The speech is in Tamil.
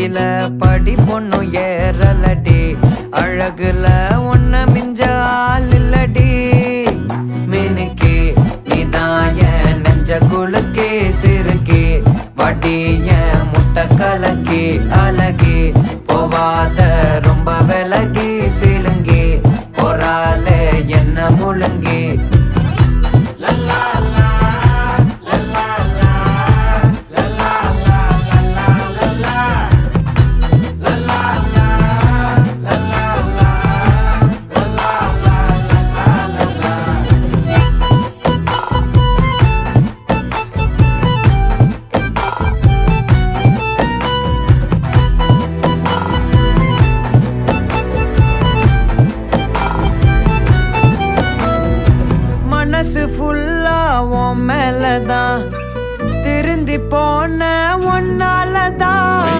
கீழ படி பொண்ணும் ஏறலடி அழகுல ஒன்ன மிஞ்ச ஆள் இல்லடி மினுக்கி நீதான் என் நெஞ்ச குலுக்கி சிறுக்கி வடி என் முட்டை கலக்கி அல